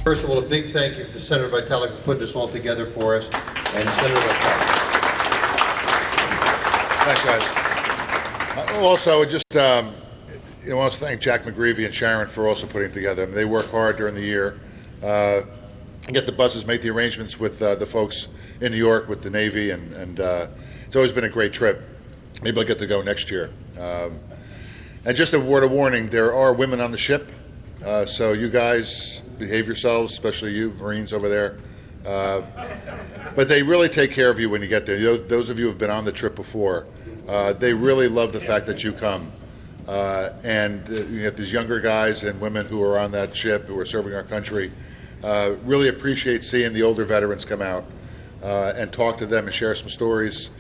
First of all, a big thank you to Senator Vitale for putting this all together for us, and Senator Vitale. Thanks, guys. Also, just I want to thank Jack McGreevy and Sharon for also putting it together. I mean, they work hard during the year, get the buses, make the arrangements with the folks in New York with the Navy, and it's always been a great trip. Maybe I'll get to go next year. And just a word of warning, there are women on the ship, so you guys behave yourselves, especially you Marines over there. But they really take care of you when you get there. Those of you who have been on the trip before, they really love the fact that you come. And you have these younger guys and women who are on that ship who are serving our country. Really appreciate seeing the older veterans come out and talk to them and share some stories,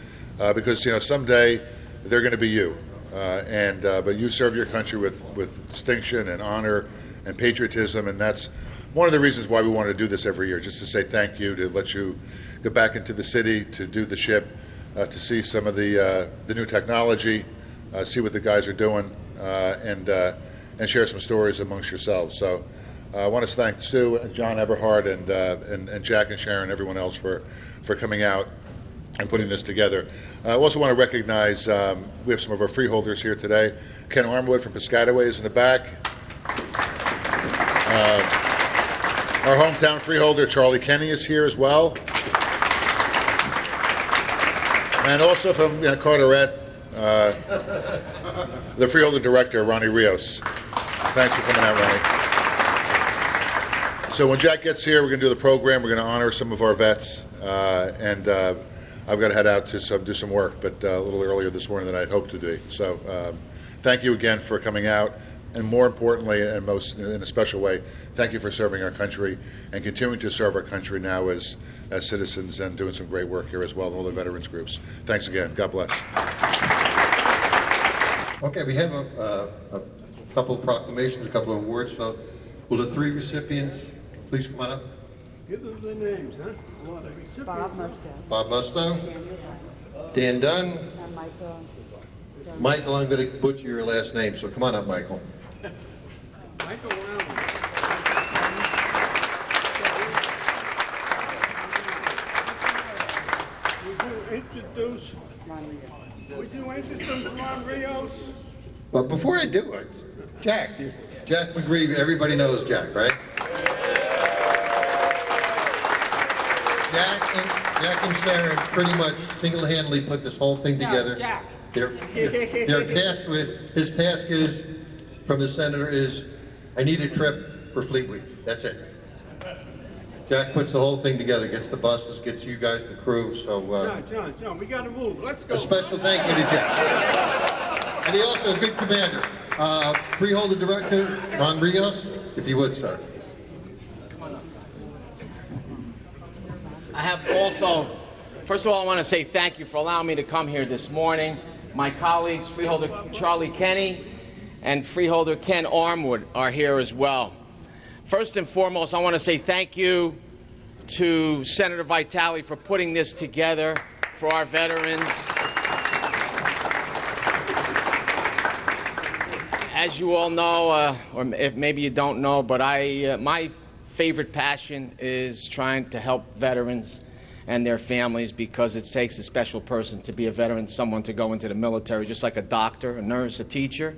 because someday they're going to be you. But you serve your country with distinction and honor and patriotism, and that's one of the reasons why we want to do this every year, just to say thank you, to let you get back into the city, to do the ship, to see some of the new technology, see what the guys are doing, and share some stories amongst yourselves. So I want to thank Stu and John Everhart and Jack and Sharon, everyone else for coming out and putting this together. I also want to recognize, we have some of our freeholders here today. Ken Armwood from Piscataway is in the back. Our hometown freeholder, Charlie Kenny, is here as well. And also from Carteret, the freeholder director, Ronnie Rios. Thanks for coming out, Ronnie. So when Jack gets here, we're going to do the program. We're going to honor some of our vets, and I've got to head out to do some work, but a little earlier this morning than I'd hoped to do. So thank you again for coming out, and more importantly, and most in a special way, thank you for serving our country and continuing to serve our country now as citizens and doing some great work here as well, and all the veterans groups. Thanks again. God bless. Okay, we have a couple of proclamations, a couple of awards. So will the three recipients please come on up? Give them the names, huh? Bob Musto. Bob Musto. Dan Dunn. And Michael. Michael, I'm going to butcher your last name, so come on up, Michael. Michael Allen. Would you introduce Ron Rios? But before I do it, Jack McGreevy, everybody knows Jack, right? Jack and Sharon pretty much single-handedly put this whole thing together. No, Jack. They're tasked with, his task is, from the senator, is, I need a trip for Fleet Week. That's it. Jack puts the whole thing together, gets the buses, gets you guys the crew, so... John, we gotta move. Let's go. A special thank you to Jack. And he also a good commander. Freeholder Director, Ron Rios, if you would, sir. I have also, first of all, I want to say thank you for allowing me to come here this morning. My colleagues, Freeholder Charlie Kenny and Freeholder Ken Armwood, are here as well. First and foremost, I want to say thank you to Senator Vitale for putting this together for our veterans. As you all know, or if maybe you don't know, but my favorite passion is trying to help veterans and their families, because it takes a special person to be a veteran, someone to go into the military, just like a doctor, a nurse, a teacher.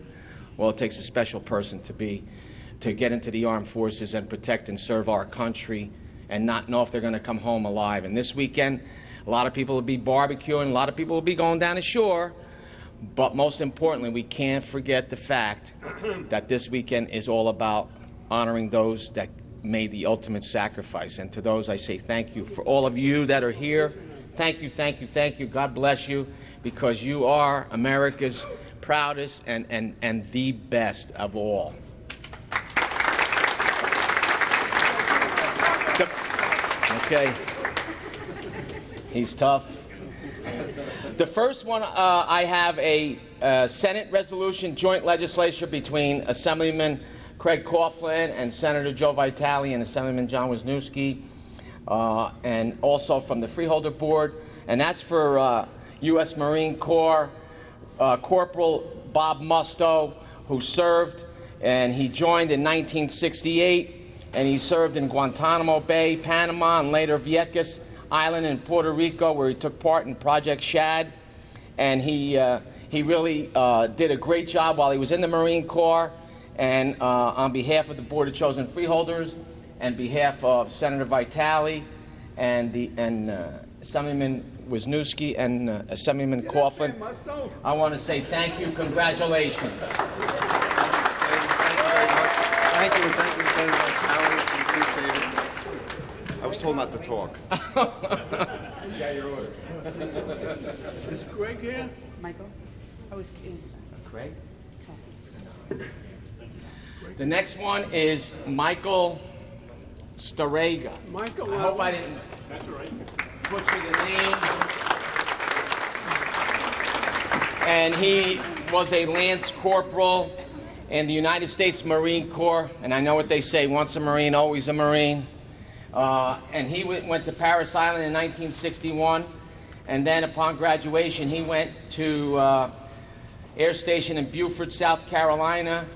Well, it takes a special person to get into the armed forces and protect and serve our country and not know if they're going to come home alive. And this weekend, a lot of people will be barbecuing, a lot of people will be going down the shore, but most importantly, we can't forget the fact that this weekend is all about honoring those that made the ultimate sacrifice. And to those, I say thank you. For all of you that are here, thank you, thank you, thank you. God bless you, because you are America's proudest and the best of all. Okay. He's tough. The first one, I have a Senate resolution, joint legislature between Assemblyman Craig Coughlin and Senator Joe Vitale and Assemblyman John Wisniewski, and also from the Freeholder Board, and that's for U.S. Marine Corps Corporal Bob Musto, who served, and he joined in 1968 and he served in Guantanamo Bay, Panama, and later Vieques Island in Puerto Rico, where he took part in Project Shad. And he really did a great job while he was in the Marine Corps. And on behalf of the Board of Chosen Freeholders, and behalf of Senator Vitale and Assemblyman Wisniewski and Assemblyman Coughlin, I want to say thank you, congratulations. Thank you, Senator Vitale. We appreciate it. I was told not to talk. Is Greg here? Michael? Is Craig? The next one is Michael Starega. Michael, I hope I didn't butcher the name. And he was a Lance Corporal in the United States Marine Corps. And I know what they say, once a Marine, always a Marine. And he went to Parris Island in 1961. And then upon graduation, he went to Air Station in Beaufort, South Carolina.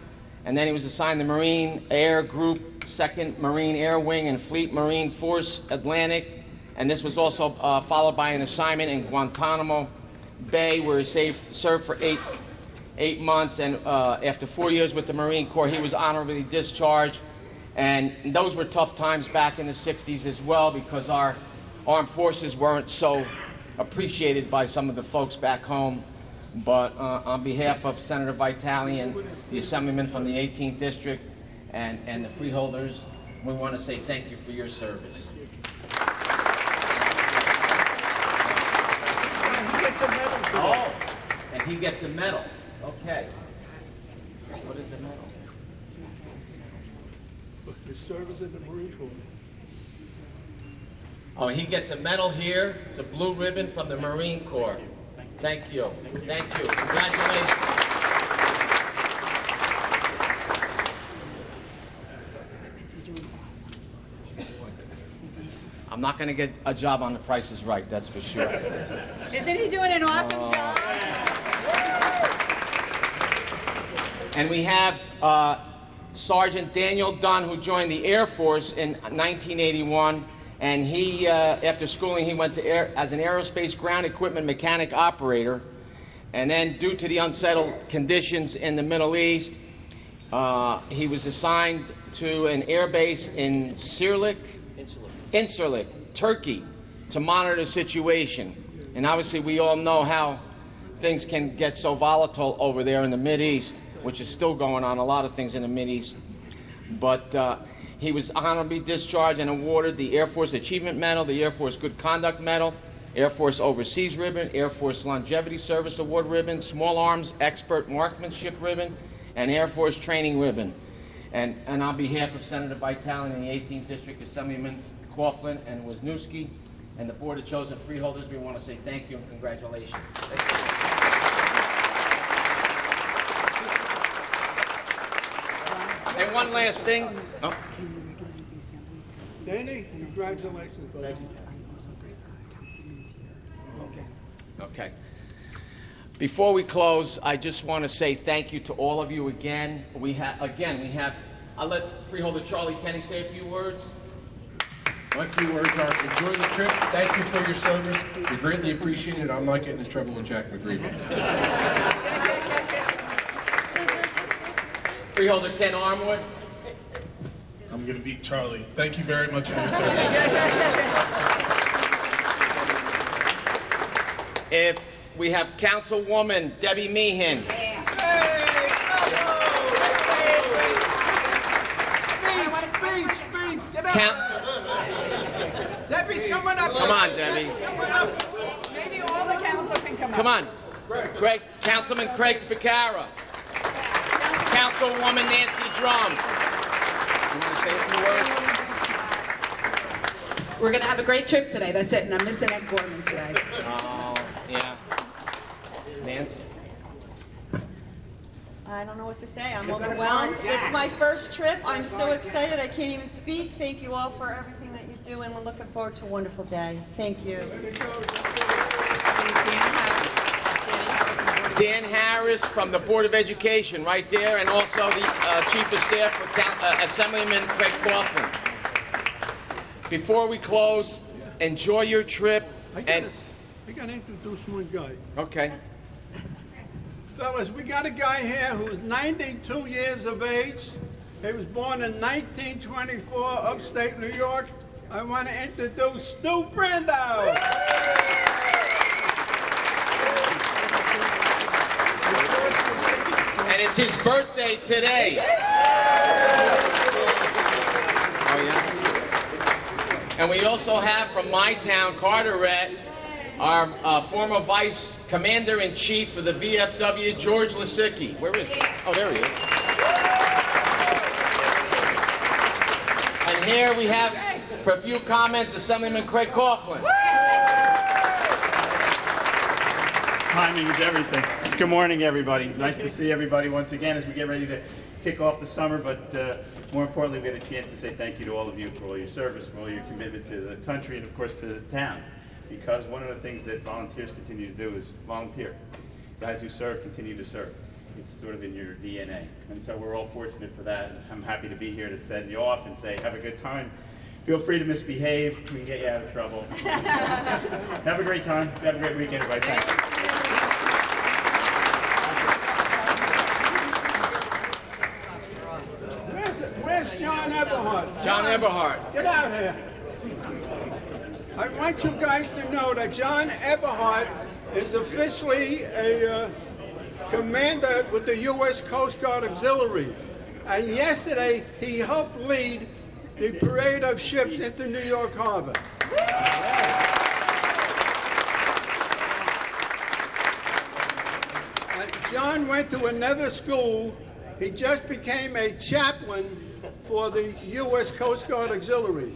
And then he was assigned the Marine Air Group, 2nd Marine Air Wing, and Fleet Marine Force Atlantic. And this was also followed by an assignment in Guantanamo Bay, where he served for eight months. And after 4 years with the Marine Corps, he was honorably discharged. And those were tough times back in the 60s as well, because our armed forces weren't so appreciated by some of the folks back home. But on behalf of Senator Vitale and the Assemblyman from the 18th District and the Freeholders, we want to say thank you for your service. He gets a medal today. Oh, and he gets a medal. Okay. What is the medal? His service in the Marine Corps. Oh, he gets a medal here. It's a blue ribbon from the Marine Corps. Thank you. Thank you. Congratulations. I'm not going to get a job on The Price is Right, that's for sure. Isn't he doing an awesome job? And we have Sergeant Daniel Dunn, who joined the Air Force in 1981. And he, after schooling, he went to as an aerospace ground equipment mechanic operator. And then, due to the unsettled conditions in the Middle East, he was assigned to an air base in Incirlik, Turkey, to monitor the situation. And obviously, we all know how things can get so volatile over there in the Mideast, which is still going on, a lot of things in the Mideast. But he was honorably discharged and awarded the Air Force Achievement Medal, the Air Force Good Conduct Medal, Air Force Overseas Ribbon, Air Force Longevity Service Award Ribbon, Small Arms Expert Marksmanship Ribbon, and Air Force Training Ribbon. And on behalf of Senator Vitale and the 18th District Assemblyman Coughlin and Wisniewski and the Board of Chosen Freeholders, we want to say thank you and congratulations. And one last thing. Oh. Danny, congratulations, buddy. Okay. Before we close, I just want to say thank you to all of you again. We have, I'll let Freeholder Charlie Kenny say a few words. My few words are, enjoy the trip. Thank you for your service. We greatly appreciate it. I'm not getting into trouble with Jack McGreevy. Freeholder Ken Armwood. I'm going to beat Charlie. Thank you very much for your service. If we have Councilwoman Debbie Meehan. Speech! Get up! Debbie's coming up! Come on, Debbie. Coming up! Maybe all the council can come up. Come on. Craig, Councilman Craig Ficarra. Councilwoman Nancy Drum. You want to say a few words? We're going to have a great trip today. That's it. And I'm missing Ed Gorman today. Oh, yeah. Nancy? I don't know what to say. I'm overwhelmed. It's my first trip. I'm so excited. I can't even speak. Thank you all for everything that you do, and we're looking forward to a wonderful day. Thank you. Dan Harris. Harris from the Board of Education, right there, and also the Chief of Staff for Assemblyman Craig Coughlin. Before we close, enjoy your trip. I gotta introduce one guy. Okay. Fellas, we got a guy here who's 92 years of age. He was born in 1924, upstate New York. I want to introduce Stu Brandau. And it's his birthday today. Oh, yeah. And we also have from my town, Carteret, our former Vice Commander-in-Chief for the VFW, George Lisicki. Where is he? Oh, there he is. And here we have, for a few comments, Assemblyman Craig Coughlin. Timing is everything. Good morning, everybody. Nice to see everybody once again as we get ready to kick off the summer, but more importantly, we had a chance to say thank you to all of you for all your service, for all your commitment to the country, and of course to the town. Because one of the things that volunteers continue to do is volunteer. Guys who serve continue to serve. It's sort of in your DNA. And so we're all fortunate for that. I'm happy to be here to send you off and say, have a good time. Feel free to misbehave. We can get you out of trouble. Have a great time. Have a great weekend, everybody. Thanks. Where's John Eberhard? John Eberhard. Get out here. I want you guys to know that John Eberhard is officially a commander with the U.S. Coast Guard Auxiliary. And yesterday, he helped lead the parade of ships into New York Harbor. John went to another school. He just became a chaplain for the U.S. Coast Guard Auxiliary.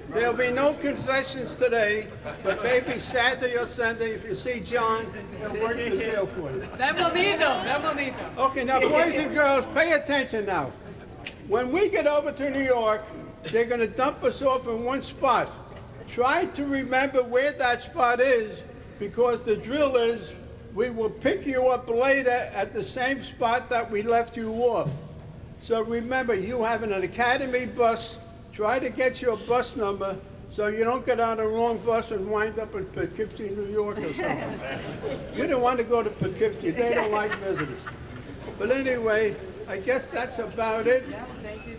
There'll be no confessions today, but maybe Saturday or Sunday, if you see John, he'll work the jail for you. That will need them. That will need them. Okay, now boys and girls, pay attention now. When we get over to New York, they're going to dump us off in one spot. Try to remember where that spot is, because the drill is we will pick you up later at the same spot that we left you off. So remember, you have an academy bus. Try to get your bus number so you don't get on the wrong bus and wind up in Poughkeepsie, New York or something. We don't want to go to Poughkeepsie. They don't like visitors. But anyway, I guess that's about it.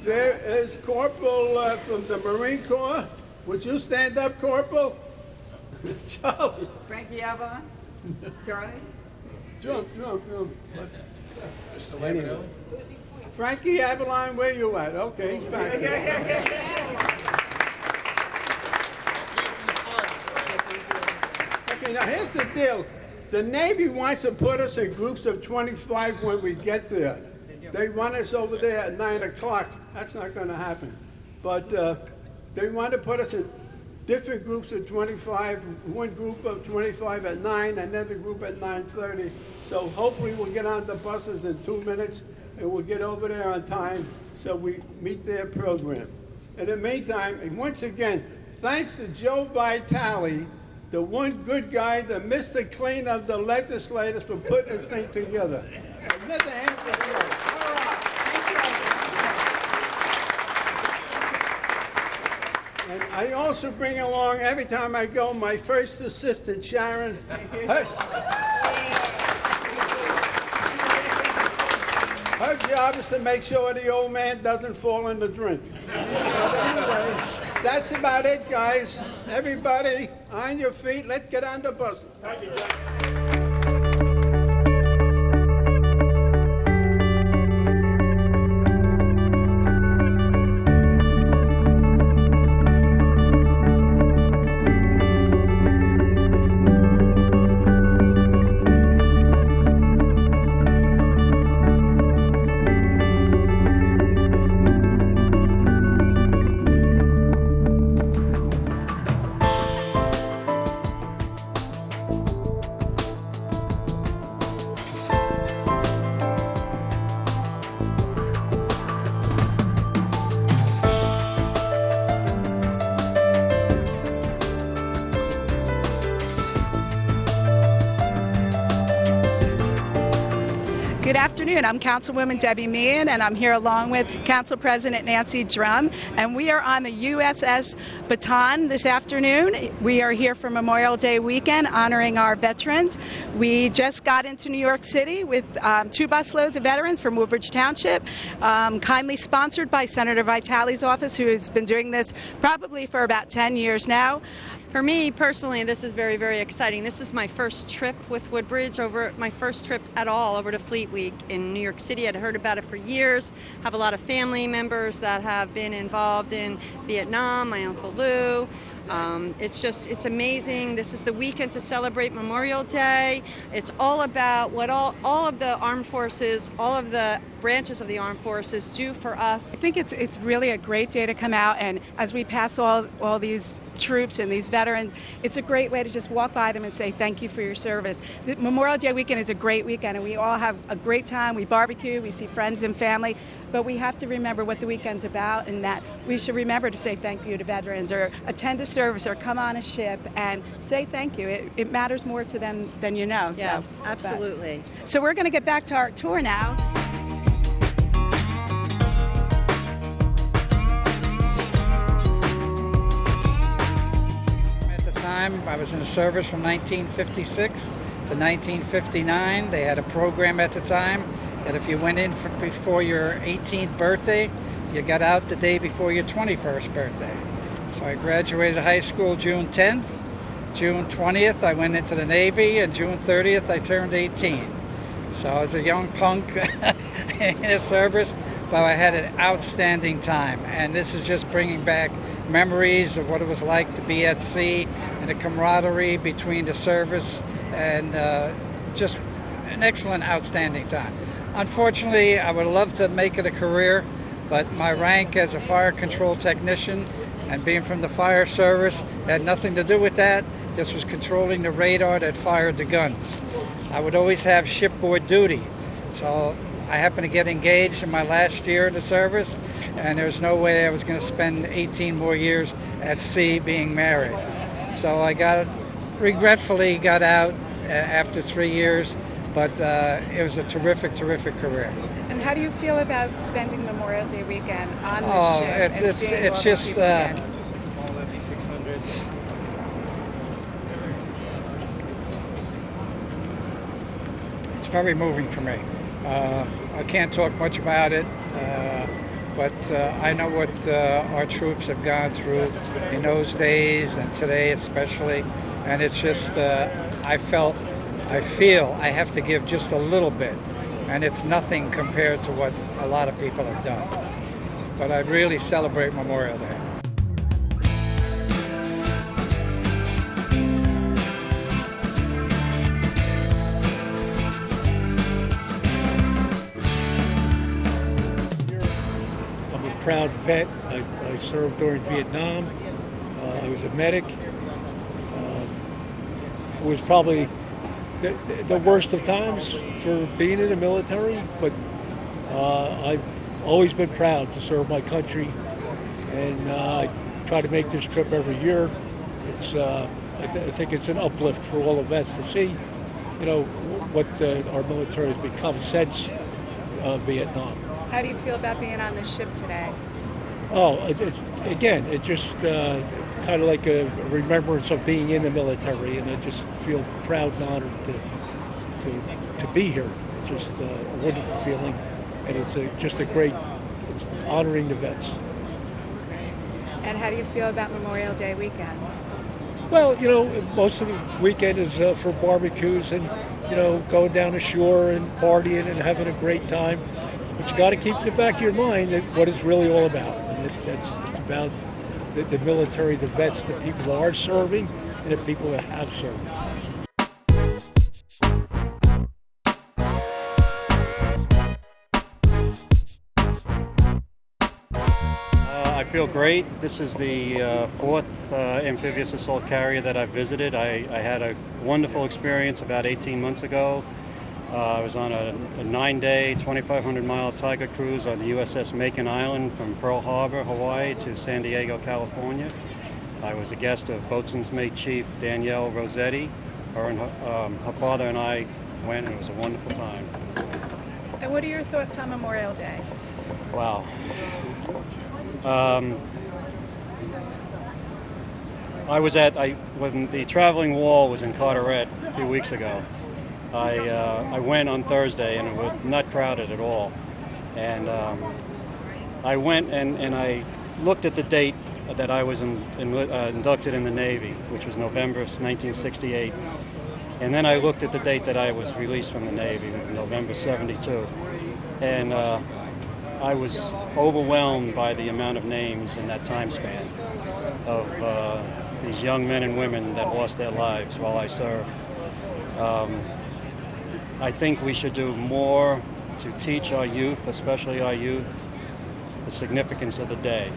There is Corporal from the Marine Corps. Would you stand up, Corporal? Charlie. Frankie Avon. Charlie. Jump. Mr. Lamberelli? Frankie Avalon, where you at? Okay, he's back. Okay, now here's the deal. The Navy wants to put us in groups of 25 when we get there. They want us over there at 9 o'clock. That's not going to happen. But they want to put us in different groups of 25, one group of 25 at 9, another group at 9:30. So hopefully we'll get on the buses in 2 minutes and we'll get over there on time so we meet their program. In the meantime, and once again, thanks to Joe Vitale, the one good guy, the Mr. Clean of the legislators, for putting this thing together. Another hand for Joe. And I also bring along, every time I go, my first assistant, Sharon. Her job is to make sure the old man doesn't fall in the drink. Anyway, that's about it, guys. Everybody, on your feet. Let's get on the buses. Good afternoon. I'm Councilwoman Debbie Meehan, and I'm here along with Council President Nancy Drum, and we are on the USS Baton this afternoon. We are here for Memorial Day weekend honoring our veterans. We just got into New York City with 2 busloads of veterans from Woodbridge Township, kindly sponsored by Senator Vitale's office, who has been doing this probably for about 10 years now. For me personally, this is very, very exciting. This is my first trip with Woodbridge, my first trip at all over to Fleet Week in New York City. I'd heard about it for years, have a lot of family members that have been involved in Vietnam, my Uncle Lou. It's amazing. This is the weekend to celebrate Memorial Day. It's all about what all of the armed forces, all of the branches of the armed forces do for us. I think it's really a great day to come out, and as we pass all these troops and these veterans, it's a great way to just walk by them and say thank you for your service. The Memorial Day weekend is a great weekend, and we all have a great time. We barbecue, we see friends and family, but we have to remember what the weekend's about, and that we should remember to say thank you to veterans, or attend a service, or come on a ship and say thank you. It matters more to them than you know. Yes, absolutely. So we're going to get back to our tour now. I was in the service from 1956 to 1959. They had a program at the time that if you went in before your 18th birthday, you got out the day before your 21st birthday. So I graduated high school June 10th. June 20th, I went into the Navy, and June 30th, I turned 18. So I was a young punk in the service, but I had an outstanding time. And this is just bringing back memories of what it was like to be at sea and the camaraderie between the service, and just an excellent, outstanding time. Unfortunately, I would love to make it a career, but my rank as a fire control technician and being from the fire service had nothing to do with that. This was controlling the radar that fired the guns. I would always have shipboard duty. So I happened to get engaged in my last year in the service, and there's no way I was going to spend 18 more years at sea being married. So I regretfully got out after 3 years, but it was a terrific, terrific career. And how do you feel about spending Memorial Day weekend on the ship? It's just it's very moving for me. I can't talk much about it, but I know what our troops have gone through in those days and today especially, and it's just I feel I have to give just a little bit, and it's nothing compared to what a lot of people have done. But I really celebrate Memorial Day. I'm a proud vet. I served during Vietnam. I was a medic. It was probably the worst of times for being in the military, but I've always been proud to serve my country, and I try to make this trip every year. It's I think it's an uplift for all of us to see, what our military has become since Vietnam. How do you feel about being on the ship today? Oh, it's just kind of like a remembrance of being in the military, and I just feel proud and honored to be here. It's just a wonderful feeling, and it's it's honoring the vets. And how do you feel about Memorial Day weekend? Well, most of the weekend is for barbecues and, going down the shore and partying and having a great time. But you got to keep in the back of your mind that what it's really all about. And it's about the military, the vets, the people that are serving, and the people that have served. I feel great. This is the fourth amphibious assault carrier that I've visited. I had a wonderful experience about 18 months ago. I was on a 9-day, 2,500-mile Tiger cruise on the USS Macon Island from Pearl Harbor, Hawaii to San Diego, California. I was a guest of Boatswain's Mate Chief Danielle Rossetti. Her father and I went, and it was a wonderful time. And what are your thoughts on Memorial Day? Wow. When the traveling wall was in Carteret a few weeks ago, I went on Thursday and it was not crowded at all. And I went and I looked at the date that I was inducted in the Navy, which was November 1968. And then I looked at the date that I was released from the Navy, November 72. And I was overwhelmed by the amount of names in that time span of these young men and women that lost their lives while I served. I think we should do more to teach our youth, especially our youth, the significance of the day.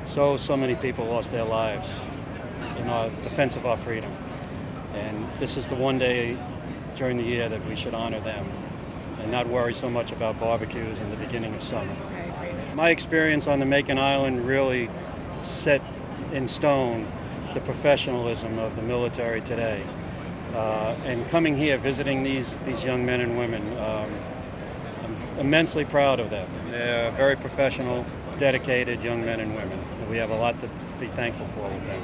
So many people lost their lives in our defense of our freedom. And this is the one day during the year that we should honor them and not worry so much about barbecues in the beginning of summer. My experience on the Macon Island really set in stone the professionalism of the military today. And coming here, visiting these young men and women, I'm immensely proud of them. They're very professional, dedicated young men and women. And we have a lot to be thankful for with them.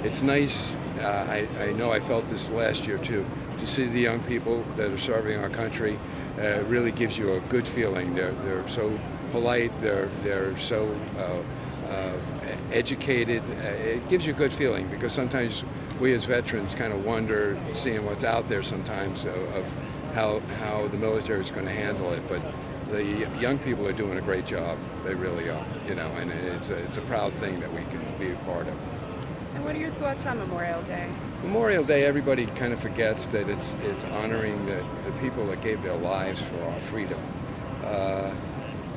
It's nice, I know I felt this last year too, to see the young people that are serving our country. Really gives you a good feeling. They're so polite, they're so educated. It gives you a good feeling because sometimes we as veterans kind of wonder, seeing what's out there sometimes, of how the military is going to handle it. But the young people are doing a great job. They really are, and it's a proud thing that we can be a part of. And what are your thoughts on Memorial Day? Memorial Day, everybody kind of forgets that it's honoring the people that gave their lives for our freedom.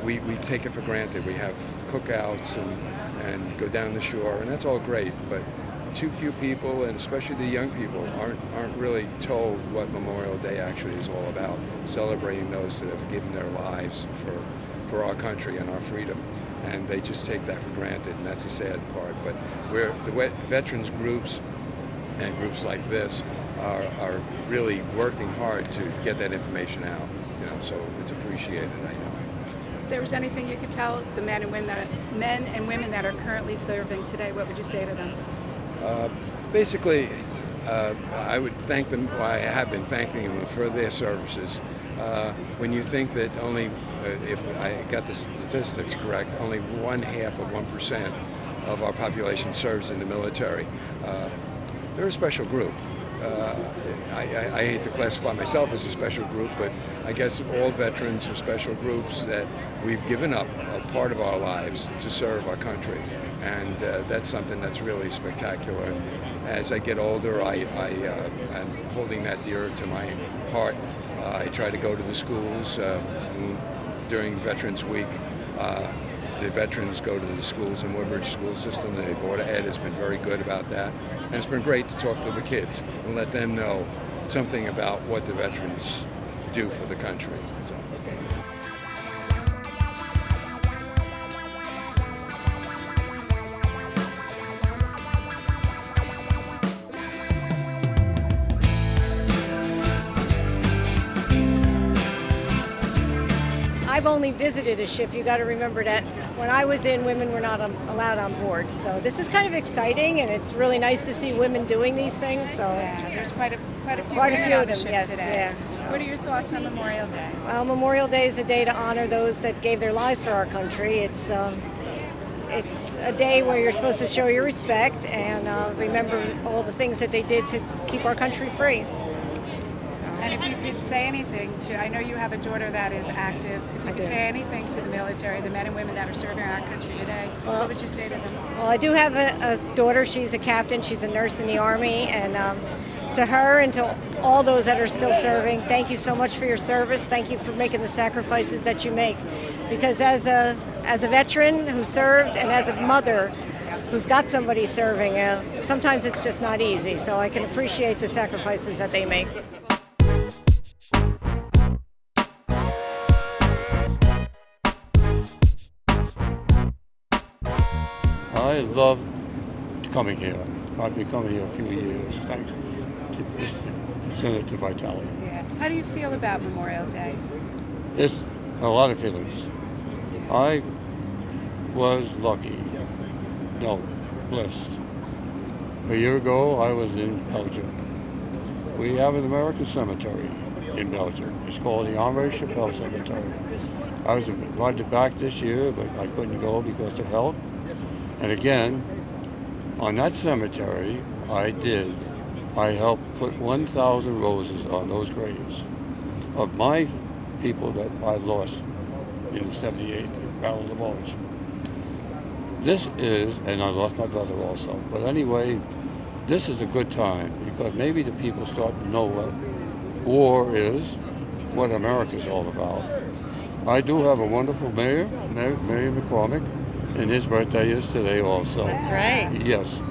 We take it for granted. We have cookouts and go down the shore, and that's all great, but too few people, and especially the young people, aren't really told what Memorial Day actually is all about, celebrating those that have given their lives for our country and our freedom. And they just take that for granted, and that's the sad part. But the veterans groups and groups like this are really working hard to get that information out, so it's appreciated, I know. If there was anything you could tell the men and women that are currently serving today, what would you say to them? Basically, I would thank them. Well, I have been thanking them for their services. When you think that only, if I got the statistics correct, only 1/2% of our population serves in the military, they're a special group. I hate to classify myself as a special group, but I guess all veterans are special groups that we've given up a part of our lives to serve our country, and that's something that's really spectacular. And as I get older, I'm holding that dear to my heart. I try to go to the schools during Veterans Week. The veterans go to the schools in Woodbridge School System. The Board of Ed has been very good about that. And it's been great to talk to the kids and let them know something about what the veterans do for the country. So. I've only visited a ship. You got to remember that when I was in, women were not allowed on board. So this is kind of exciting, and it's really nice to see women doing these things. So yeah, there's quite a few quite a women few on of the them. ship Yes, today. yeah. What are your thoughts on Memorial Day? Well, Memorial Day is a day to honor those that gave their lives for our country. It's a day where you're supposed to show your respect and remember all the things that they did to keep our country free. And if you could say anything I know you have a daughter that is active, if you could say anything to the military, the men and women that are serving our country today, what would you say to them? Well, I do have a daughter. She's a captain. She's a nurse in the Army. And to her and to all those that are still serving, thank you so much for your service. Thank you for making the sacrifices that you make. Because as a veteran who served and as a mother who's got somebody serving, sometimes it's just not easy. So I can appreciate the sacrifices that they make. I love coming here. I've been coming here a few years, thanks to Senator Vitale. Yeah. How do you feel about Memorial Day? It's a lot of feelings. I was lucky, no, blessed. A year ago, I was in Belgium. We have an American cemetery in Belgium. It's called the Henri Chapelle Cemetery. I was invited back this year, but I couldn't go because of health. And again, on that cemetery, I helped put 1,000 roses on those graves of my people that I lost in the 78 Battle of the Bulge. This is, and I lost my brother also, but anyway, this is a good time because maybe the people start to know what war is, what America's all about. I do have a wonderful mayor, Mayor McCormick, and his birthday is today also. That's right. Yes.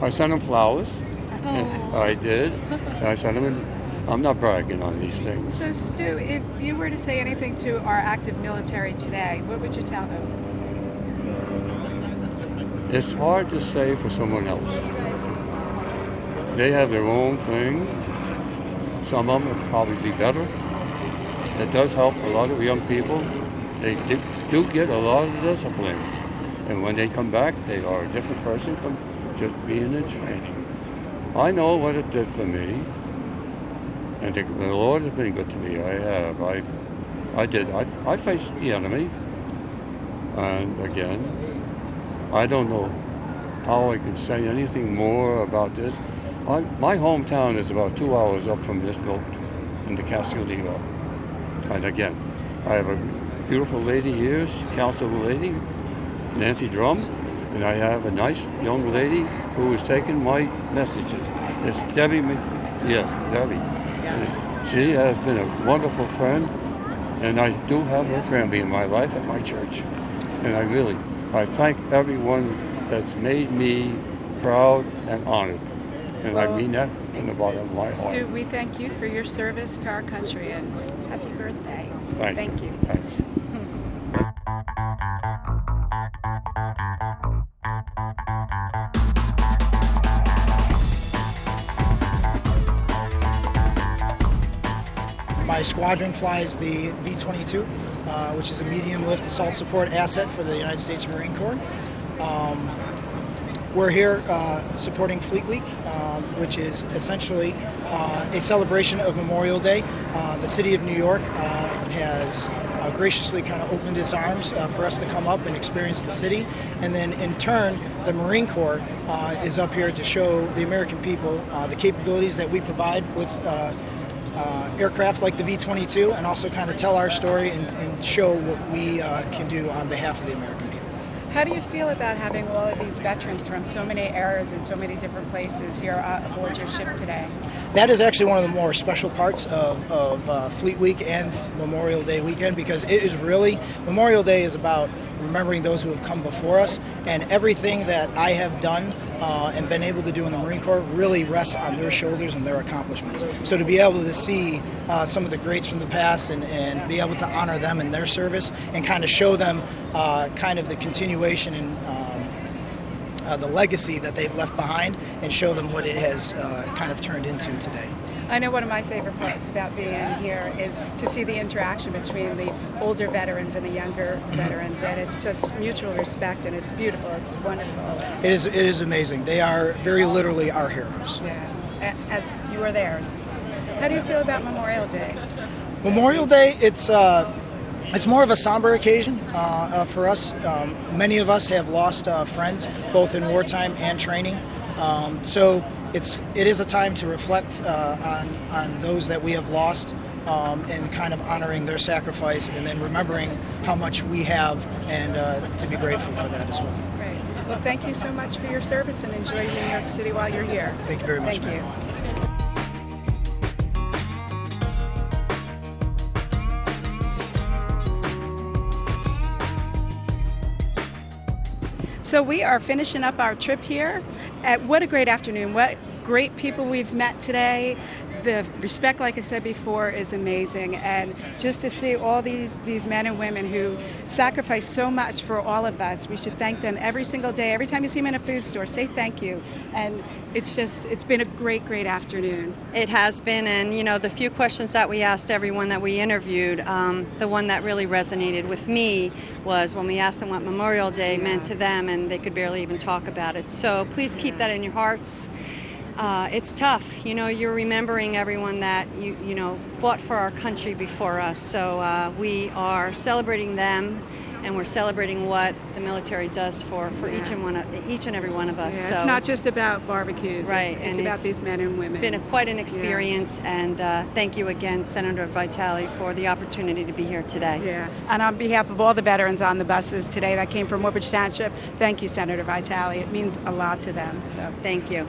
I sent him flowers. Oh. I did. And I sent him, I'm not bragging on these things. So, Stu, if you were to say anything to our active military today, what would you tell them? It's hard to say for someone else. They have their own thing. Some of them would probably be better. It does help a lot of young people. They do get a lot of discipline. And when they come back, they are a different person from just being in training. I know what it did for me. And the Lord has been good to me. I have. I faced the enemy. And again, I don't know how I can say anything more about this. My hometown is about 2 hours up from this note in the Catskill, New York. And again, I have a beautiful lady here, council lady, Nancy Drum, and I have a nice young lady who is taking my messages. It's Debbie. Yes, Debbie. Yes. She has been a wonderful friend, and I do have her family in my life at my church. And I thank everyone that's made me proud and honored. And I mean that from the bottom of my heart. Stu, we thank you for your service to our country, and happy birthday. Thank you. Thanks. My squadron flies the V-22, which is a medium lift assault support asset for the United States Marine Corps. We're here supporting Fleet Week, which is essentially a celebration of Memorial Day. The city of New York has graciously kind of opened its arms for us to come up and experience the city. And then in turn, the Marine Corps is up here to show the American people the capabilities that we provide with aircraft like the V-22, and also kind of tell our story and show what we can do on behalf of the American people. How do you feel about having all of these veterans from so many eras and so many different places here aboard your ship today? That is actually one of the more special parts of Fleet Week and Memorial Day weekend, because it is really, Memorial Day is about remembering those who have come before us, and everything that I have done and been able to do in the Marine Corps really rests on their shoulders and their accomplishments. So to be able to see some of the greats from the past and be able to honor them in their service and kind of show them kind of the continuation and the legacy that they've left behind, and show them what it has kind of turned into today. I know one of my favorite parts about being here is to see the interaction between the older veterans and the younger veterans, and it's just mutual respect, and it's beautiful. It's wonderful. It is amazing. They are very literally our heroes. Yeah, as you are theirs. How do you feel about Memorial Day? Memorial Day, it's more of a somber occasion for us. Many of us have lost friends, both in wartime and training. So it is a time to reflect on those that we have lost, and kind of honoring their sacrifice, and then remembering how much we have, and to be grateful for that as well. Great. Well, thank you so much for your service, and enjoy New York City while you're here. Thank you very much. Thank you. So we are finishing up our trip here. What a great afternoon. What great people we've met today. the respect, like I said before, is amazing. And just to see all these men and women who sacrifice so much for all of us, we should thank them every single day. Every time you see them in a food store, say thank you. And it's been a great, great afternoon. It has been, and the few questions that we asked everyone that we interviewed, the one that really resonated with me was when we asked them what Memorial Day meant to them, and they could barely even talk about it. So please keep that in your hearts. It's tough. You're remembering everyone that fought for our country before us. So we are celebrating them, and we're celebrating what the military does for each and every one of us. Yeah, so it's not just about barbecues. Right, It's about these men and women. It's been quite an experience, and thank you again, Senator Vitale, for the opportunity to be here today. Yeah, and on behalf of all the veterans on the buses today that came from Woodbridge Township, thank you, Senator Vitale. It means a lot to them. So thank you.